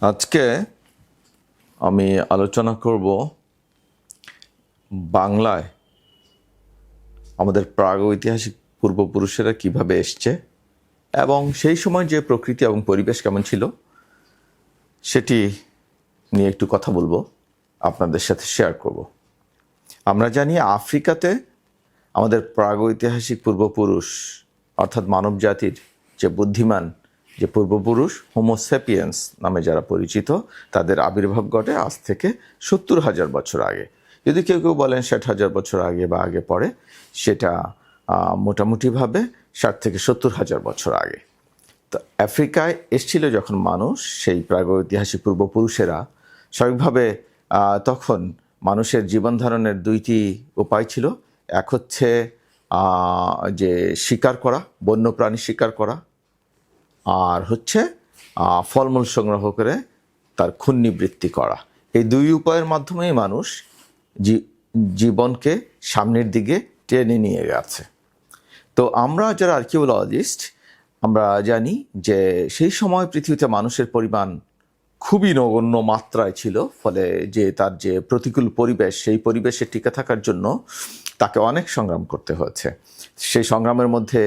আজকে আমি আলোচনা করব বাংলায় আমাদের প্রাগৈতিহাসিক পূর্বপুরুষেরা কিভাবে এসছে এবং সেই সময় যে প্রকৃতি এবং পরিবেশ কেমন ছিল সেটি নিয়ে একটু কথা বলবো, আপনাদের সাথে শেয়ার করব। আমরা জানি আফ্রিকাতে আমাদের প্রাগৈতিহাসিক পূর্বপুরুষ অর্থাৎ মানব জাতির যে বুদ্ধিমান যে পূর্বপুরুষ হোমোসেপিয়েন্স নামে যারা পরিচিত, তাদের আবির্ভাব ঘটে আজ থেকে ৭০,০০০ বছর আগে। যদি কেউ কেউ বলেন ৬০,০০০ বছর আগে বা আগে পরে, সেটা মোটামুটিভাবে ৬০ থেকে ৭০,০০০ বছর আগে। তো আফ্রিকায় এসেছিল যখন মানুষ, সেই প্রাগৈতিহাসিক পূর্বপুরুষেরা স্বাভাবিকভাবে তখন মানুষের জীবন ধারণের দুইটি উপায় ছিল। এক হচ্ছে যে শিকার করা, বন্যপ্রাণী শিকার করা, আর হচ্ছে ফলমূল সংগ্রহ করে তার ক্ষুণ্ণিবৃত্তি করা। এই দুই উপায়ের মাধ্যমেই মানুষ জীবনকে সামনের দিকে টেনে নিয়ে গেছে। তো আমরা যারা আর্কিওলজিস্ট, আমরা জানি যে সেই সময় পৃথিবীতে মানুষের পরিমাণ খুবই নগণ্য মাত্রায় ছিল, ফলে যে তার যে প্রতিকূল পরিবেশ, সেই পরিবেশে টিকে থাকার জন্য তাকে অনেক সংগ্রাম করতে হয়েছে। সেই সংগ্রামের মধ্যে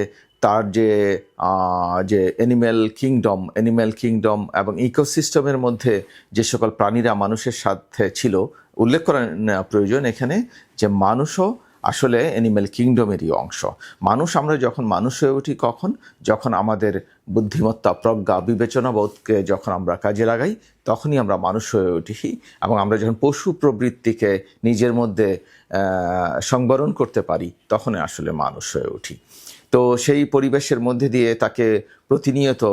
তার যে অ্যানিম্যাল কিংডম এবং ইকোসিস্টেমের মধ্যে যে সকল প্রাণীরা মানুষের সাথে ছিল, উল্লেখ করা প্রয়োজন এখানে যে মানুষও আসলে অ্যানিম্যাল কিংডমেরই অংশ। আমরা যখন মানুষ হয়ে উঠি কখন? যখন আমাদের বুদ্ধিমত্তা, প্রজ্ঞা, বিবেচনাবোধকে যখন আমরা কাজে লাগাই, তখনই আমরা মানুষ হয়ে উঠি। এবং আমরা যখন পশু প্রবৃত্তিকে নিজের মধ্যে সংবরণ করতে পারি, তখনই আসলে মানুষ হয়ে উঠি। তো সেই পরিবেশের মধ্যে দিয়ে তাকে প্রতিনিয়ত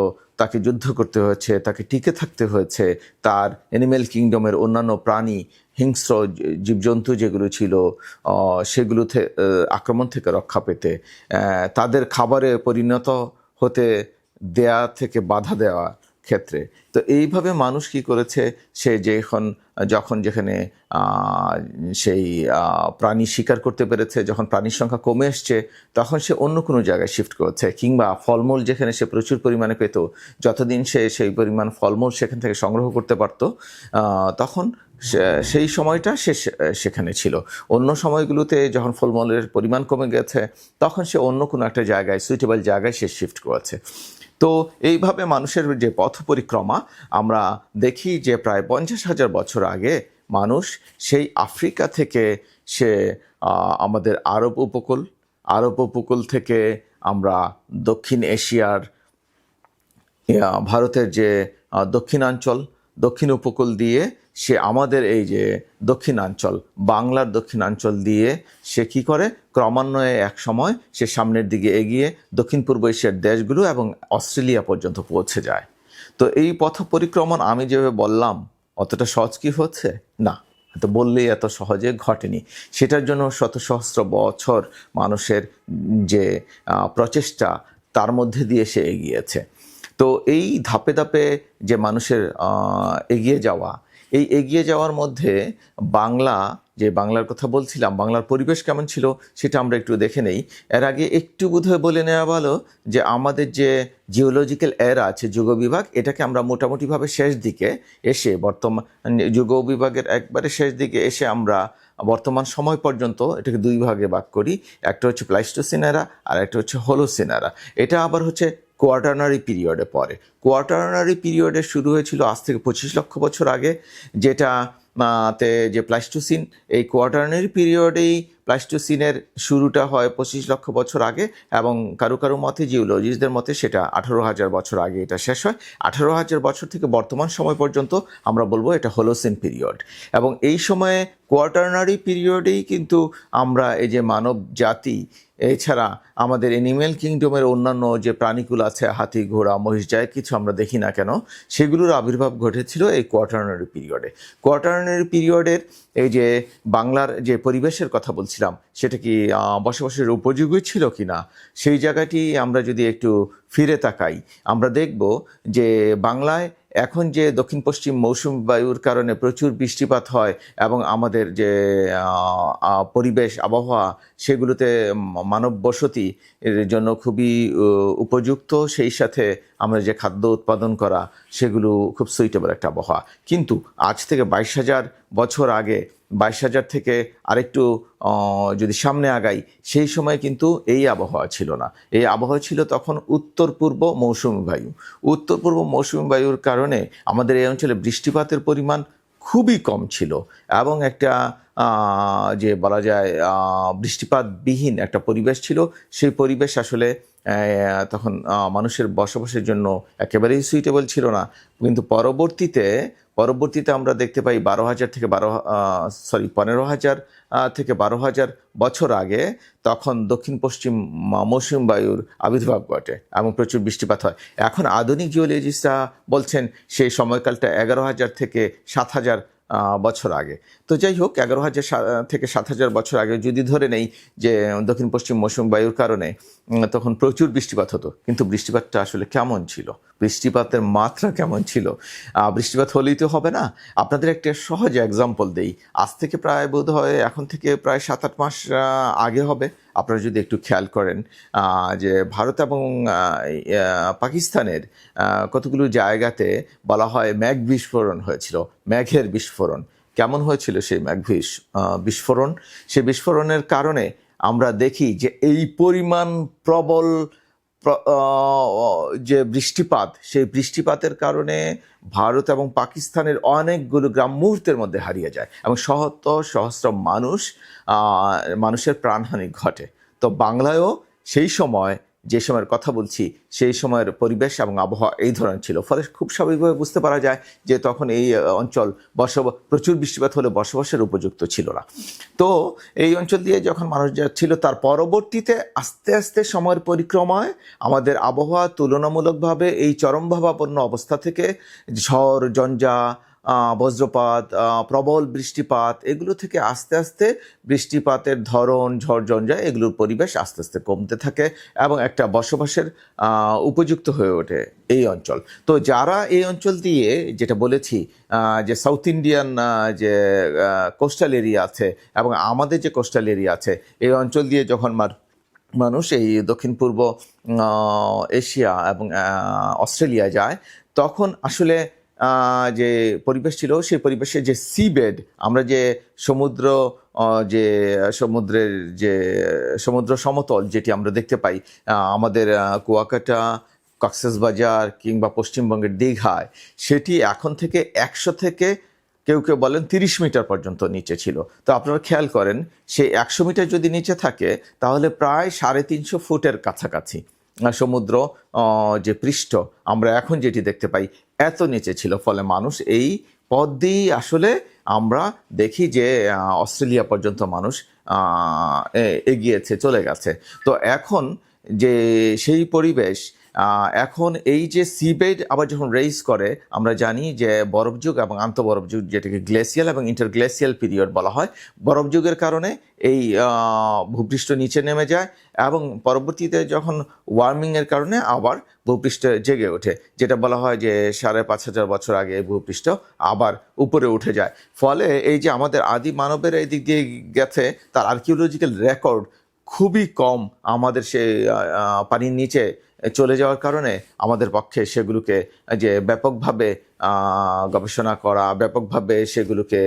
তাকে যুদ্ধ করতে হয়েছে, তাকে টিকে থাকতে হয়েছে। তার অ্যানিম্যাল কিংডমের অন্যান্য প্রাণী, হিংস্র জীবজন্তু যেগুলো ছিল, সেগুলো আক্রমণ থেকে রক্ষা পেতে, তাদের খাবারে পরিণত হতে দেয়া থেকে বাধা দেওয়া ক্ষেত্রে। তো এইভাবে মানুষ কি করেছে, সে যখন যেখানে সেই প্রাণী শিকার করতে পেরেছে, যখন প্রাণীর সংখ্যা কমে এসছে, তখন সে অন্য কোনো জায়গায় শিফট করেছে। কিংবা ফলমূল যেখানে সে প্রচুর পরিমাণে পেত, যতদিন সে সেই পরিমাণ ফলমূল সেখান থেকে সংগ্রহ করতে পারত, তখন সেই সময়টা সে সেখানে ছিল। অন্য সময়গুলোতে যখন ফলমূলের পরিমাণ কমে গেছে, তখন সে অন্য কোনো একটা জায়গায়, সুইটেবল জায়গায় সে শিফট করেছে। তো এইভাবে মানুষের যে পথ পরিক্রমা, আমরা দেখি যে প্রায় ৫০,০০০ বছর আগে মানুষ সেই আফ্রিকা থেকে সে আমাদের আরব উপকূল থেকে আমরা দক্ষিণ এশিয়ার ভারতের যে দক্ষিণ উপকূল দিয়ে সে আমাদের এই যে দক্ষিণাঞ্চল, বাংলার দক্ষিণাঞ্চল দিয়ে সে কি করে, ক্রমান্বয়ে এক সময় সে সামনের দিকে এগিয়ে দক্ষিণ পূর্ব এশিয়ার দেশগুলো এবং অস্ট্রেলিয়া পর্যন্ত পৌঁছে যায়। তো এই পথ পরিক্রমণ আমি যেভাবে বললাম, অতটা সহজ কি হচ্ছে? না, তো বললেই এত সহজে ঘটেনি। সেটার জন্য শত সহস্র বছর মানুষের যে প্রচেষ্টা, তার মধ্যে দিয়ে সে এগিয়েছে। তো এই ধাপে ধাপে যে মানুষের এগিয়ে যাওয়ার মধ্যে বাংলার কথা বলছিলাম, বাংলার পরিবেশ কেমন ছিল সেটা আমরা একটু দেখে নেই। এর আগে একটু বোধহয় বলে নেওয়া ভালো যে আমাদের যে জিওলজিক্যাল এরা আছে, যুগবিভাগ, এটাকে আমরা মোটামুটিভাবে শেষ দিকে এসে, বর্তমান যুগবিভাগের একবারে শেষ দিকে এসে আমরা বর্তমান সময় পর্যন্ত এটাকে দুই ভাগে ভাগ করি। একটা হচ্ছে প্লাইস্টোসিন এরা আর একটা হচ্ছে হোলোসিন এরা। এটা আবার হচ্ছে কোয়াটারনারি পিরিয়ডে পড়ে। কোয়াটারনারি পিরিয়ডে শুরু হয়েছিল আজ থেকে ২৫ লক্ষ বছর আগে, যেটাতে যে প্লাইস্টোসিন, এই কোয়াটারনারি পিরিয়ডেই প্লাইস্টোসিনের শুরুটা হয় ২৫ লক্ষ বছর আগে, এবং কারো মতে, জিওলজিস্টদের মতে সেটা ১৮,০০০ বছর আগে এটা শেষ হয়। ১৮,০০০ বছর থেকে বর্তমান সময় পর্যন্ত আমরা বলবো এটা হোলোসিন পিরিয়ড। এবং এই সময়ে কোয়াটারনারি পিরিয়ডেই কিন্তু আমরা এই যে মানব জাতি, এছাড়া আমাদের অ্যানিম্যাল কিংডমের অন্যান্য যে প্রাণীগুলো আছে, হাতি, ঘোড়া, মহিষ, যাই কিছু আমরা দেখি না কেন, সেগুলোর আবির্ভাব ঘটেছিল এই কোয়াটারনারি পিরিয়ডে। কোয়াটারনারি পিরিয়ডের এই যে বাংলার যে পরিবেশের কথা বলছিলাম, সেটা কি বসবাসের উপযোগী ছিল কি না, সেই জায়গাটি আমরা যদি একটু ফিরে তাকাই, আমরা দেখব যে বাংলায় এখন যে দক্ষিণ পশ্চিম মৌসুমী বায়ুর কারণে প্রচুর বৃষ্টিপাত হয় এবং আমাদের যে পরিবেশ আবহাওয়া সেগুলোতে মানব বসতি এর জন্য খুবই উপযুক্ত, সেই সাথে আমরা যে খাদ্য উৎপাদন করা সেগুলো খুব সুইটেবল একটা আবহাওয়া। কিন্তু আজ থেকে 22,000 বছর আগে, 22,000 থেকে আরেকটু যদি সামনে আগাই, সেই সময় কিন্তু এই আবহাওয়া ছিল না। এই আবহাওয়া ছিল তখন উত্তর পূর্ব মৌসুমী বায়ু। উত্তর পূর্ব মৌসুমী বায়ুর কারণে আমাদের এই অঞ্চলে বৃষ্টিপাতের পরিমাণ খুবই কম ছিল এবং একটা যে বলা যায় বৃষ্টিপাতবিহীন একটা পরিবেশ ছিল। সেই পরিবেশ আসলে তখন মানুষের বসবাসের জন্য একেবারেই সুইটেবল ছিল না। কিন্তু পরবর্তীতে আমরা দেখতে পাই 15,000 থেকে 12,000 বছর আগে তখন দক্ষিণ পশ্চিম মৌসুমী বায়ুর আবির্ভাব ঘটে এবং প্রচুর বৃষ্টিপাত হয়। এখন আধুনিক জিওলজিস্টরা বলছেন সেই সময়কালটা 11,000 থেকে 7,000 বছর আগে। তো যাই হোক, 11,000 থেকে 7,000 বছর আগে যদি ধরে নেই যে দক্ষিণ পশ্চিম মৌসুমী বায়ুর কারণে তখন প্রচুর বৃষ্টিপাত হতো, কিন্তু বৃষ্টিপাতটা আসলে কেমন ছিল, বৃষ্টিপাতের মাত্রা কেমন ছিল? বৃষ্টিপাত হলেই তো হবে না। আপনাদের একটা সহজ এক্সাম্পল দেই। আজ থেকে প্রায় বোধ হয় এখন থেকে প্রায় 7-8 মাস আগে হবে, আপনারা যদি একটু খেয়াল করেন যে ভারত এবং পাকিস্তানের কতগুলো জায়গাতে বলা হয় মেঘ বিস্ফোরণ হয়েছিল। মেঘের বিস্ফোরণ কেমন হয়েছিল? সেই বিস্ফোরণ, সেই বিস্ফোরণের কারণে আমরা দেখি যে এই পরিমাণ প্রবল যে বৃষ্টিপাত, সেই বৃষ্টিপাতের কারণে ভারত এবং পাকিস্তানের অনেকগুলো গ্রাম মুহূর্তের মধ্যে হারিয়ে যায় এবং সহস্র মানুষের প্রাণহানি ঘটে। তো বাংলায়ও সেই সময়, যে সময়ের কথা বলছি, সেই সময়ের পরিবেশ এবং আবহাওয়া এই ধরনের ছিল। ফলে খুব স্বাভাবিকভাবে বুঝতে পারা যায় যে তখন এই অঞ্চল প্রচুর বৃষ্টিপাত হলে বসবাসের উপযুক্ত ছিল না। তো এই অঞ্চল দিয়ে যখন মানুষ যাচ্ছিল, তার পরবর্তীতে আস্তে আস্তে সময়ের পরিক্রমায় আমাদের আবহাওয়া তুলনামূলকভাবে এই চরমভাবাপন্ন অবস্থা থেকে ঝড় ঝঞ্ঝা, বজ্রপাত, প্রবল বৃষ্টিপাত, এগুলো থেকে আস্তে আস্তে বৃষ্টিপাতের ধরন, ঝড় ঝঞ্ঝা, এগুলোর পরিবেশ আস্তে আস্তে কমতে থাকে এবং একটা বসবাসের উপযুক্ত হয়ে ওঠে এই অঞ্চল। তো যারা এই অঞ্চল দিয়ে, যেটা বলেছি যে সাউথ ইন্ডিয়ান যে কোস্টাল এরিয়া আছে এবং আমাদের যে কোস্টাল এরিয়া আছে, এই অঞ্চল দিয়ে যখন মানুষ এই দক্ষিণ পূর্ব এশিয়া এবং অস্ট্রেলিয়া যায়, তখন আসলে যে পরিবেশ ছিল, সেই পরিবেশে যে সিবেড, আমরা যে সমুদ্রের যে সমুদ্র সমতল যেটি আমরা দেখতে পাই আমাদের কুয়াকাটা, কক্সবাজার কিংবা পশ্চিমবঙ্গের দীঘায়, সেটি এখন থেকে 100 থেকে কেউ বলেন 30 মিটার পর্যন্ত নিচে ছিল। তো আপনারা খেয়াল করেন, সেই 100 মিটার যদি নিচে থাকে তাহলে প্রায় 350 ফুটের কাছাকাছি সমুদ্র যে পৃষ্ঠ আমরা এখন যেটি দেখতে পাই, এত নিচে ছিল। ফলে মানুষ এই পথ দিয়েই আসলে আমরা দেখি যে অস্ট্রেলিয়া পর্যন্ত মানুষ এগিয়েছে, চলে গেছে। তো এখন যে সেই পরিবেশ, এখন এই যে সিবেড আবার যখন রেইজ করে, আমরা জানি যে বরফযুগ এবং আন্তঃবরফযুগ, যেটাকে গ্লেসিয়াল এবং ইন্টারগ্লেসিয়াল পিরিয়ড বলা হয়, বরফযুগের কারণে এই ভূপৃষ্ঠ নিচে নেমে যায় এবং পরবর্তীতে যখন ওয়ার্মিংয়ের কারণে আবার ভূপৃষ্ঠ জেগে ওঠে, যেটা বলা হয় যে 5,500 বছর আগে ভূপৃষ্ঠ আবার উপরে উঠে যায়। ফলে এই যে আমাদের আদি মানবের এই দিক দিয়ে গেছে, তার আর্কিওলজিক্যাল রেকর্ড খুবই কম। আমাদের সে পানির নিচে চলে যাওয়ার কারণে আমাদের পক্ষে সেগুলোকে যে ব্যাপকভাবে গবেষণা করা, ব্যাপকভাবে সেগুলোকে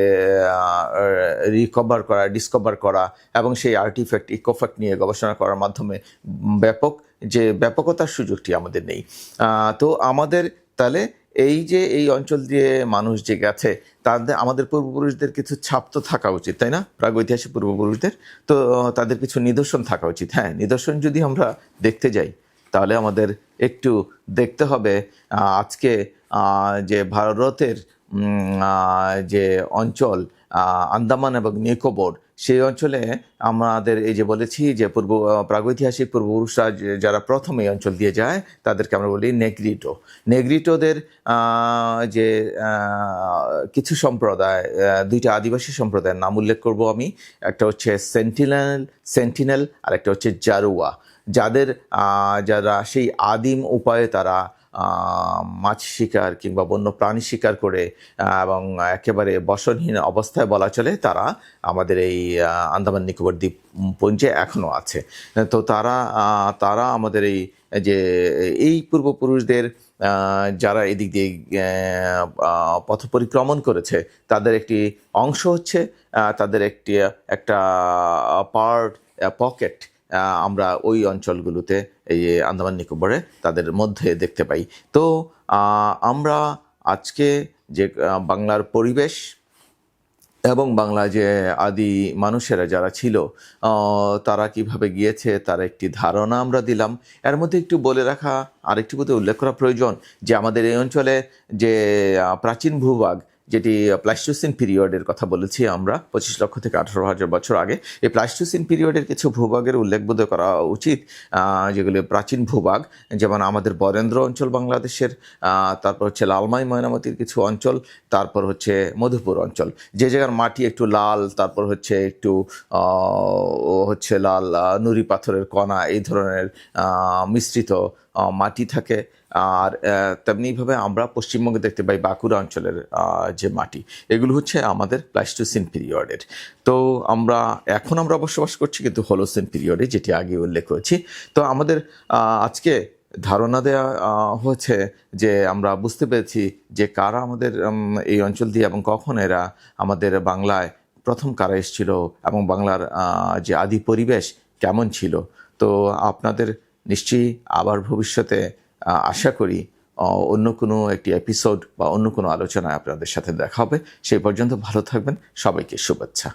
ডিসকভার করা এবং সেই আর্টিফ্যাক্ট, ইকোফ্যাক্ট নিয়ে গবেষণা করার মাধ্যমে ব্যাপকতার সুযোগটি আমাদের নেই। তো আমাদের তাহলে এই অঞ্চল দিয়ে মানুষ যে গেছে, আমাদের পূর্বপুরুষদের কিছু ছাপ তো থাকা উচিত, তাই না? প্রাগৈতিহাসিক পূর্বপুরুষদের তো তাদের কিছু নিদর্শন থাকা উচিত। হ্যাঁ, নিদর্শন যদি আমরা দেখতে যাই, তাহলে আমাদের একটু দেখতে হবে আজকে যে ভারতের যে অঞ্চল আন্দামান এবং নিকোবর, সেই অঞ্চলে আমাদের এই যে বলেছি যে প্রাগৈতিহাসিক পূর্বপুরুষরা যারা প্রথম এই অঞ্চল দিয়ে যায়, তাদেরকে আমরা বলি নেগ্রিটোদের যে কিছু সম্প্রদায়, দুইটা আদিবাসী সম্প্রদায়ের নাম উল্লেখ করব আমি। একটা হচ্ছে সেন্টিনেল আর একটা হচ্ছে জারুয়া, যারা সেই আদিম উপায়ে তারা মাছ শিকার কিংবা বন্য প্রাণী শিকার করে এবং একেবারে বসনহীন অবস্থায় বলা চলে তারা আমাদের এই আন্দামান নিকোবর দ্বীপপুঞ্জে এখনও আছে। তো তারা আমাদের যে এই পূর্বপুরুষদের যারা এদিক দিয়ে পথ পরিক্রমণ করেছে তাদের একটি অংশ হচ্ছে তাদের একটা পার্ট পকেট আমরা ওই অঞ্চলগুলোতে এই আন্দামান নিকোবরে তাদের মধ্যে দেখতে পাই। তো আমরা আজকে যে বাংলার পরিবেশ এবং বাংলা যে আদি মানুষেরা যারা ছিল তারা কিভাবে গিয়েছে তার একটি ধারণা আমরা দিলাম। এর মধ্যে একটু বলে রাখা আরেকটি কথা উল্লেখ করা প্রয়োজন যে আমাদের এই অঞ্চলে যে প্রাচীন ভূভাগ যেটি প্লাইস্টোসিন পিরিয়ডের কথা বলেছি আমরা 25 লক্ষ থেকে 18,000 বছর আগে, এই প্লাইস্টোসিন পিরিয়ডের কিছু ভূভাগের উল্লেখবোধ করা উচিত যেগুলি প্রাচীন ভূভাগ, যেমন আমাদের বরেন্দ্র অঞ্চল বাংলাদেশের, তারপর হচ্ছে লালমাই ময়নামতির কিছু অঞ্চল, তারপর হচ্ছে মধুপুর অঞ্চল, যে জায়গার মাটি একটু লাল, তারপর হচ্ছে একটু লাল নুড়ি পাথরের কণা এই ধরনের মিশ্রিত মাটি থাকে। আর তেমনিভাবে আমরা পশ্চিমবঙ্গে দেখতে পাই বাঁকুড়া অঞ্চলের যে মাটি, এগুলো হচ্ছে আমাদের প্লাইস্টোসিন পিরিয়ডের। তো এখন আমরা বসবাস করছি কিন্তু হোলোসিন পিরিয়ডে, যেটি আগে উল্লেখ করেছি। তো আমাদের আজকে ধারণা দেওয়া হয়েছে যে আমরা বুঝতে পেরেছি যে কারা আমাদের এই অঞ্চল দিয়ে এবং কখন এরা আমাদের বাংলায় প্রথম কারা এসেছিল এবং বাংলার যে আদি পরিবেশ কেমন ছিল। তো আপনাদের নিশ্চয়ই আবার ভবিষ্যতে আশা করি অন্য কোনো একটি এপিসোড বা অন্য কোনো আলোচনায় আপনাদের সাথে দেখা হবে। সেই পর্যন্ত ভালো থাকবেন, সবাইকে শুভেচ্ছা।